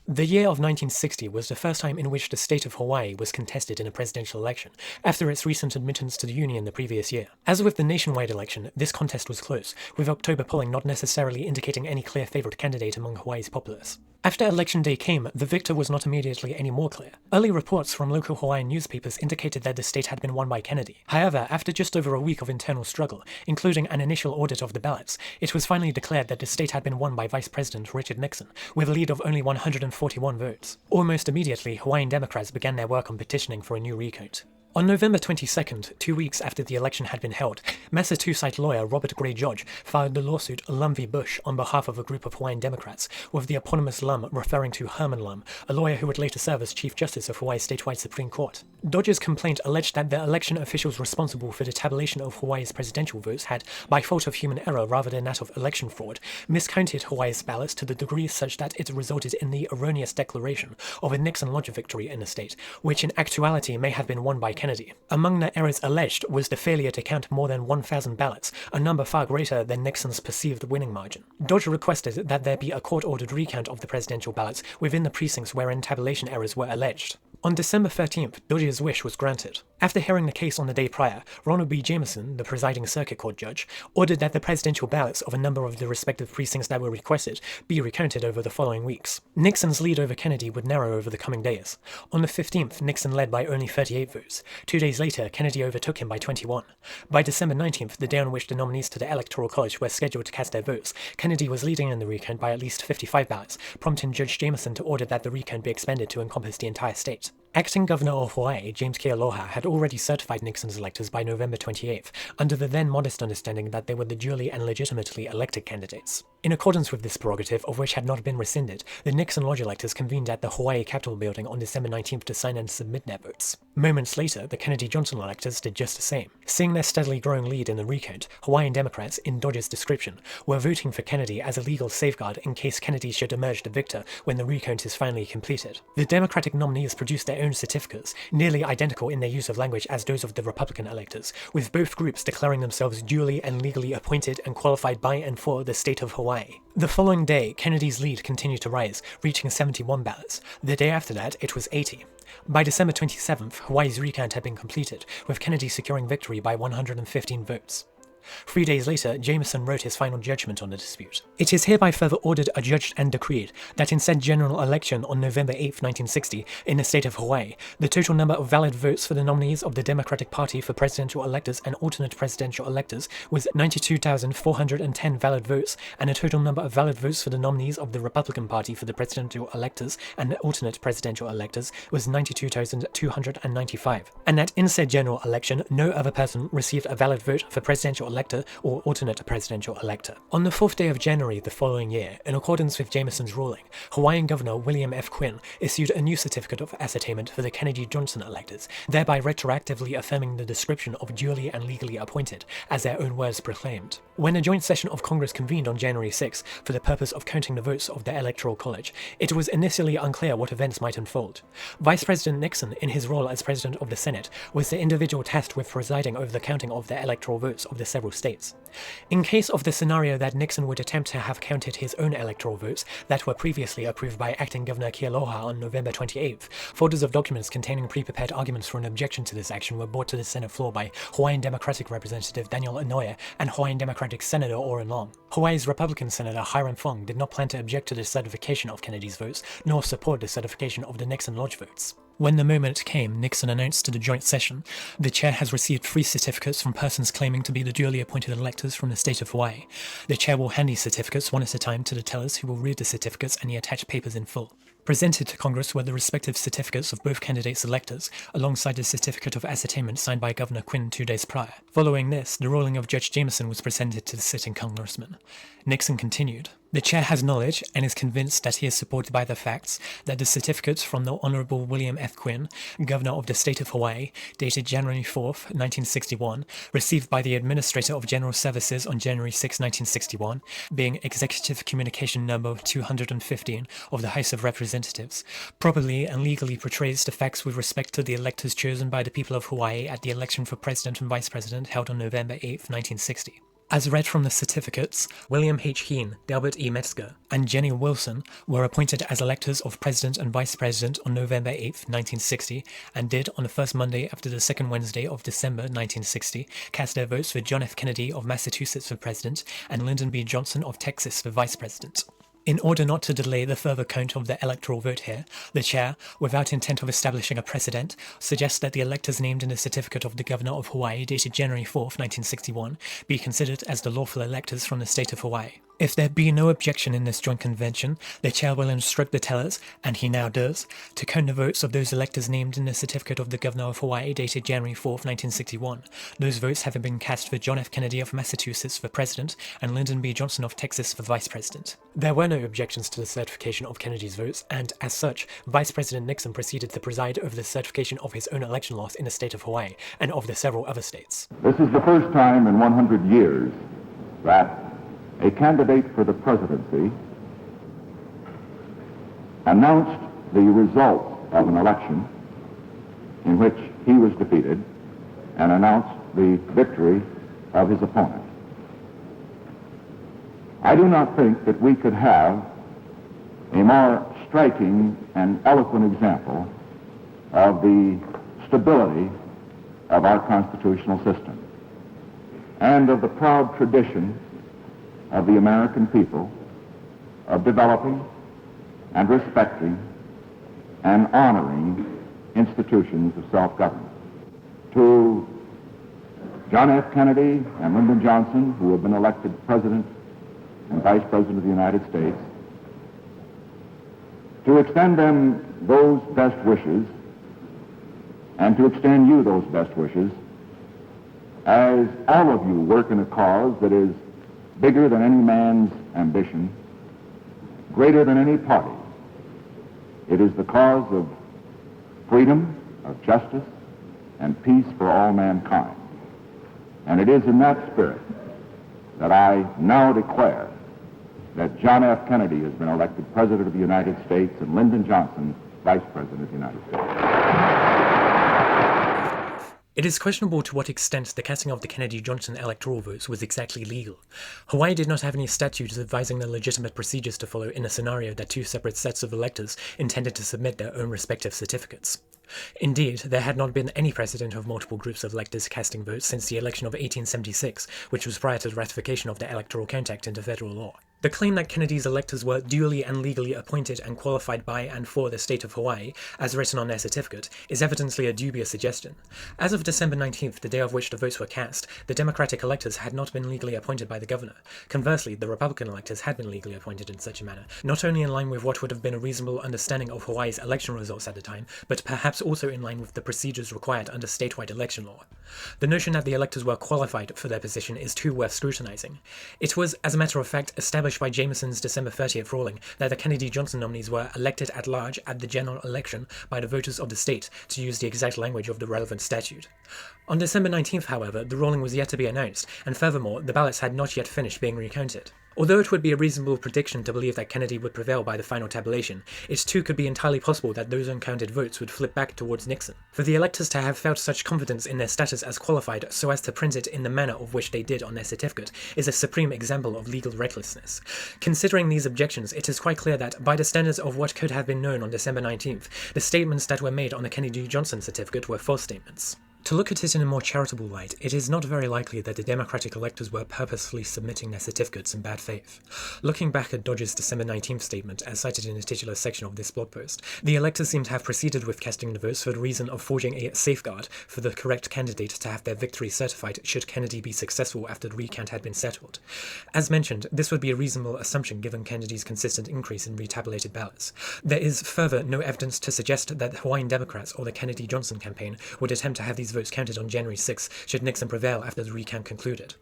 The year of 1960 was the first time in which the state of Hawaii was contested in a presidential election, after its recent admittance to the Union the previous year. As with the nationwide election, this contest was close, with October polling not necessarily indicating any clear favourite candidate among Hawaii's populace. After Election Day came, the victor was not immediately any more clear. Early reports from local Hawaiian newspapers indicated that the state had been won by Kennedy. However, after just over a week of internal struggle, including an initial audit of the ballots, it was finally declared that the state had been won by Vice President Richard Nixon, with a lead of only 141 votes. Almost immediately, Hawaiian Democrats began their work on petitioning for a new recount. On November 22nd, 2 weeks after the election had been held, Massachusetts lawyer Robert Gray George filed the lawsuit Lum v. Bush on behalf of a group of Hawaiian Democrats, with the eponymous Lum referring to Herman Lum, a lawyer who would later serve as Chief Justice of Hawaii's statewide Supreme Court. Dodge's complaint alleged that the election officials responsible for the tabulation of Hawaii's presidential votes had, by fault of human error rather than that of election fraud, miscounted Hawaii's ballots to the degree such that it resulted in the erroneous declaration of a Nixon Lodge victory in the state, which in actuality may have been won by Kennedy. Among the errors alleged was the failure to count more than 1,000 ballots, a number far greater than Nixon's perceived winning margin. Dodge requested that there be a court-ordered recount of the presidential ballots within the precincts wherein tabulation errors were alleged. On December 13th, Dodge's wish was granted. After hearing the case on the day prior, Ronald B. Jameson, the presiding circuit court judge, ordered that the presidential ballots of a number of the respective precincts that were requested be recounted over the following weeks. Nixon's lead over Kennedy would narrow over the coming days. On the 15th, Nixon led by only 38 votes. 2 days later, Kennedy overtook him by 21. By December 19th, the day on which the nominees to the Electoral College were scheduled to cast their votes, Kennedy was leading in the recount by at least 55 ballots, prompting Judge Jameson to order that the recount be expanded to encompass the entire state. Acting Governor of Hawaii, James K. Aloha, had already certified Nixon's electors by November 28th, under the then modest understanding that they were the duly and legitimately elected candidates. In accordance with this prerogative, of which had not been rescinded, the Nixon Lodge electors convened at the Hawaii Capitol building on December 19th to sign and submit their votes. Moments later, the Kennedy-Johnson electors did just the same. Seeing their steadily growing lead in the recount, Hawaiian Democrats, in Dodge's description, were voting for Kennedy as a legal safeguard in case Kennedy should emerge the victor when the recount is finally completed. The Democratic nominees produced their own certificates, nearly identical in their use of language as those of the Republican electors, with both groups declaring themselves duly and legally appointed and qualified by and for the state of Hawaii. The following day, Kennedy's lead continued to rise, reaching 71 ballots. The day after that, it was 80. By December 27th, Hawaii's recount had been completed, with Kennedy securing victory by 115 votes. 3 days later, Jameson wrote his final judgment on the dispute. It is hereby further ordered, adjudged, and decreed that in said general election on November 8, 1960, in the state of Hawaii, the total number of valid votes for the nominees of the Democratic Party for presidential electors and alternate presidential electors was 92,410 valid votes, and the total number of valid votes for the nominees of the Republican Party for the presidential electors and alternate presidential electors was 92,295, and that in said general election, no other person received a valid vote for presidential elector or alternate presidential elector. On the 4th day of January the following year, in accordance with Jameson's ruling, Hawaiian Governor William F. Quinn issued a new certificate of ascertainment for the Kennedy-Johnson electors, thereby retroactively affirming the description of duly and legally appointed, as their own words proclaimed. When a joint session of Congress convened on January 6 for the purpose of counting the votes of the Electoral College, it was initially unclear what events might unfold. Vice President Nixon, in his role as President of the Senate, was the individual tasked with presiding over the counting of the electoral votes of the several states. In case of the scenario that Nixon would attempt to have counted his own electoral votes that were previously approved by Acting Governor Kealoha on November 28th, folders of documents containing pre-prepared arguments for an objection to this action were brought to the Senate floor by Hawaiian Democratic Representative Daniel Inouye and Hawaiian Democratic Senator Orrin Long. Hawaii's Republican Senator Hiram Fong did not plan to object to the certification of Kennedy's votes, nor support the certification of the Nixon Lodge votes. When the moment came, Nixon announced to the joint session, "The chair has received 3 certificates from persons claiming to be the duly appointed electors from the state of Hawaii. The chair will hand these certificates one at a time to the tellers, who will read the certificates and the attached papers in full." Presented to Congress were the respective certificates of both candidates' electors, alongside the certificate of ascertainment signed by Governor Quinn 2 days prior. Following this, the ruling of Judge Jameson was presented to the sitting congressman. Nixon continued, "The chair has knowledge and is convinced that he is supported by the facts that the certificates from the Honorable William F. Quinn, Governor of the State of Hawaii, dated January 4th, 1961, received by the Administrator of General Services on January 6, 1961, being Executive Communication Number 215 of the House of Representatives, properly and legally portrays the facts with respect to the electors chosen by the people of Hawaii at the election for President and Vice President held on November 8, 1960. As read from the certificates, William H. Heen, Delbert E. Metzger, and Jenny Wilson were appointed as electors of President and Vice President on November 8, 1960, and did, on the first Monday after the second Wednesday of December 1960, cast their votes for John F. Kennedy of Massachusetts for President and Lyndon B. Johnson of Texas for Vice President. In order not to delay the further count of the electoral vote here, the Chair, without intent of establishing a precedent, suggests that the electors named in the certificate of the Governor of Hawaii dated January 4, 1961, be considered as the lawful electors from the state of Hawaii. If there be no objection in this joint convention, the Chair will instruct the tellers, and he now does, to count the votes of those electors named in the certificate of the Governor of Hawaii dated January 4, 1961, those votes having been cast for John F. Kennedy of Massachusetts for President and Lyndon B. Johnson of Texas for Vice President. There were no objections to the certification of Kennedy's votes, and as such, Vice President Nixon proceeded to preside over the certification of his own election loss in the state of Hawaii and of the several other states. This is the first time in 100 years that a candidate for the presidency announced the result of an election in which he was defeated and announced the victory of his opponent. I do not think that we could have a more striking and eloquent example of the stability of our constitutional system and of the proud tradition of the American people of developing and respecting and honoring institutions of self-government. To John F. Kennedy and Lyndon Johnson, who have been elected President and Vice President of the United States, to extend them those best wishes and to extend you those best wishes as all of you work in a cause that is bigger than any man's ambition, greater than any party. It is the cause of freedom, of justice, and peace for all mankind. And it is in that spirit that I now declare that John F. Kennedy has been elected President of the United States and Lyndon Johnson Vice President of the United States. It is questionable to what extent the casting of the Kennedy-Johnson electoral votes was exactly legal. Hawaii did not have any statutes advising the legitimate procedures to follow in a scenario that two separate sets of electors intended to submit their own respective certificates. Indeed, there had not been any precedent of multiple groups of electors casting votes since the election of 1876, which was prior to the ratification of the Electoral Count Act into federal law. The claim that Kennedy's electors were duly and legally appointed and qualified by and for the state of Hawaii, as written on their certificate, is evidently a dubious suggestion. As of December 19th, the day of which the votes were cast, the Democratic electors had not been legally appointed by the governor. Conversely, the Republican electors had been legally appointed in such a manner, not only in line with what would have been a reasonable understanding of Hawaii's election results at the time, but perhaps also in line with the procedures required under statewide election law. The notion that the electors were qualified for their position is too worth scrutinizing. It was, as a matter of fact, established by Jameson's December 30th ruling that the Kennedy-Johnson nominees were elected at large at the general election by the voters of the state, to use the exact language of the relevant statute. On December 19th, however, the ruling was yet to be announced, and furthermore, the ballots had not yet finished being recounted. Although it would be a reasonable prediction to believe that Kennedy would prevail by the final tabulation, it too could be entirely possible that those uncounted votes would flip back towards Nixon. For the electors to have felt such confidence in their status as qualified so as to print it in the manner of which they did on their certificate is a supreme example of legal recklessness. Considering these objections, it is quite clear that, by the standards of what could have been known on December 19th, the statements that were made on the Kennedy-Johnson certificate were false statements. To look at it in a more charitable light, it is not very likely that the Democratic electors were purposefully submitting their certificates in bad faith. Looking back at Dodge's December 19th statement, as cited in a titular section of this blog post, the electors seem to have proceeded with casting the votes for the reason of forging a safeguard for the correct candidate to have their victory certified should Kennedy be successful after the recount had been settled. As mentioned, this would be a reasonable assumption given Kennedy's consistent increase in retabulated ballots. There is further no evidence to suggest that the Hawaiian Democrats or the Kennedy-Johnson campaign would attempt to have these votes counted on January 6 should Nixon prevail after the recount concluded.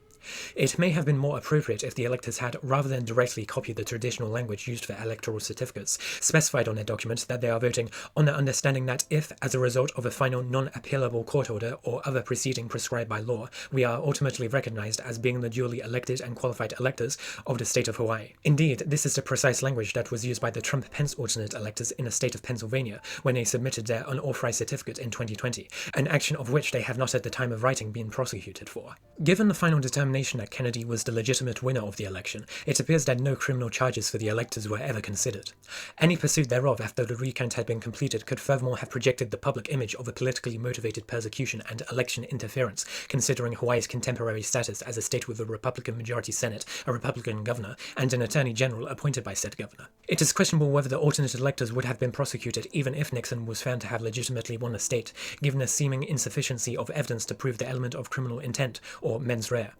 It may have been more appropriate if the electors had, rather than directly copied the traditional language used for electoral certificates, specified on their document that they are voting on the understanding that if, as a result of a final non-appealable court order or other proceeding prescribed by law, we are ultimately recognized as being the duly elected and qualified electors of the state of Hawaii. Indeed, this is the precise language that was used by the Trump-Pence alternate electors in the state of Pennsylvania when they submitted their unauthorized certificate in 2020, an action of which they have not at the time of writing been prosecuted for. Given the final determination determination that Kennedy was the legitimate winner of the election, it appears that no criminal charges for the electors were ever considered. Any pursuit thereof after the recount had been completed could furthermore have projected the public image of a politically motivated persecution and election interference, considering Hawaii's contemporary status as a state with a Republican majority Senate, a Republican governor, and an Attorney General appointed by said governor. It is questionable whether the alternate electors would have been prosecuted even if Nixon was found to have legitimately won the state, given a seeming insufficiency of evidence to prove the element of criminal intent, or mens rea.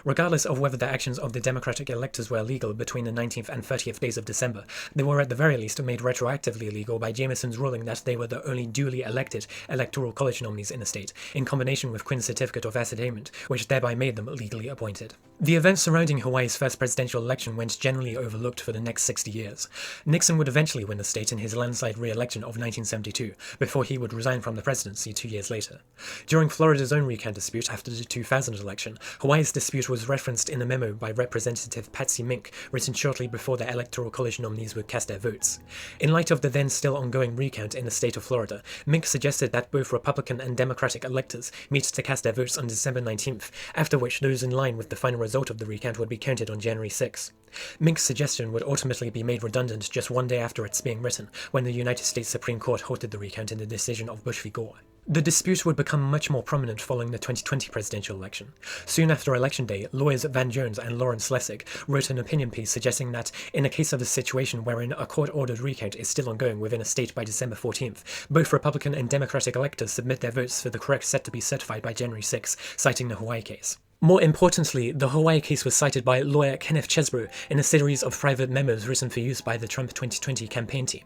Regardless of whether the actions of the Democratic electors were legal between the 19th and 30th days of December, they were at the very least made retroactively legal by Jameson's ruling that they were the only duly elected Electoral College nominees in the state, in combination with Quinn's certificate of ascertainment, which thereby made them legally appointed. The events surrounding Hawaii's first presidential election went generally overlooked for the next 60 years. Nixon would eventually win the state in his landslide re-election of 1972, before he would resign from the presidency 2 years later. During Florida's own recount dispute after the 2000 election, Hawaii's dispute was referenced in a memo by Representative Patsy Mink, written shortly before the Electoral College nominees would cast their votes. In light of the then still ongoing recount in the state of Florida, Mink suggested that both Republican and Democratic electors meet to cast their votes on December 19th, after which those in line with the final result of the recount would be counted on January 6. Mink's suggestion would ultimately be made redundant just one day after its being written, when the United States Supreme Court halted the recount in the decision of Bush v. Gore. The dispute would become much more prominent following the 2020 presidential election. Soon after Election Day, lawyers Van Jones and Lawrence Lessig wrote an opinion piece suggesting that, in a case of a situation wherein a court-ordered recount is still ongoing within a state by December 14th, both Republican and Democratic electors submit their votes for the correct set to be certified by January 6, citing the Hawaii case. More importantly, the Hawaii case was cited by lawyer Kenneth Chesbrough in a series of private memos written for use by the Trump 2020 campaign team.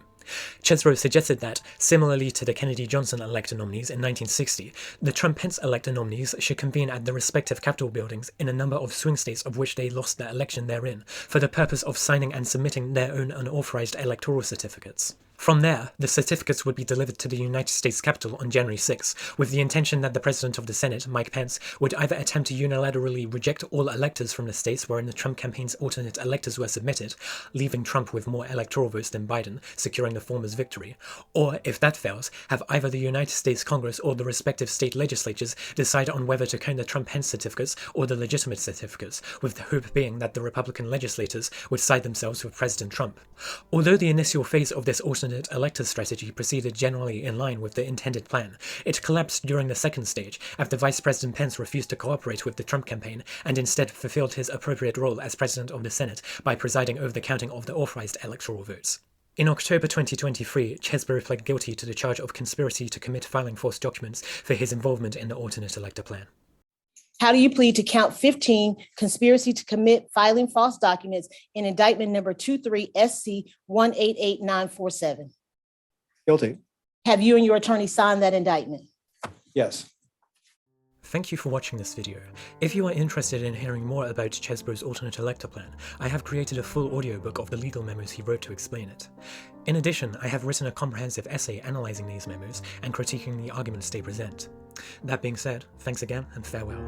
Chesbrough suggested that, similarly to the Kennedy-Johnson elector nominees in 1960, the Trump-Pence elector nominees should convene at the respective Capitol buildings in a number of swing states of which they lost their election therein, for the purpose of signing and submitting their own unauthorized electoral certificates. From there, the certificates would be delivered to the United States Capitol on January 6, with the intention that the President of the Senate, Mike Pence, would either attempt to unilaterally reject all electors from the states wherein the Trump campaign's alternate electors were submitted, leaving Trump with more electoral votes than Biden, securing the former's victory, or, if that fails, have either the United States Congress or the respective state legislatures decide on whether to count the Trump-Pence certificates or the legitimate certificates, with the hope being that the Republican legislators would side themselves with President Trump. Although the initial phase of this alternate elector strategy proceeded generally in line with the intended plan, it collapsed during the second stage after Vice President Pence refused to cooperate with the Trump campaign and instead fulfilled his appropriate role as President of the Senate by presiding over the counting of the authorized electoral votes. In October 2023, Chesbrough pled guilty to the charge of conspiracy to commit filing false documents for his involvement in the alternate elector plan. How do you plead to count 15, conspiracy to commit filing false documents in indictment number 23-SC-188947? Guilty. Have you and your attorney signed that indictment? Yes. Thank you for watching this video. If you are interested in hearing more about Chesbrough's alternate elector plan, I have created a full audiobook of the legal memos he wrote to explain it. In addition, I have written a comprehensive essay analyzing these memos and critiquing the arguments they present. That being said, thanks again and farewell.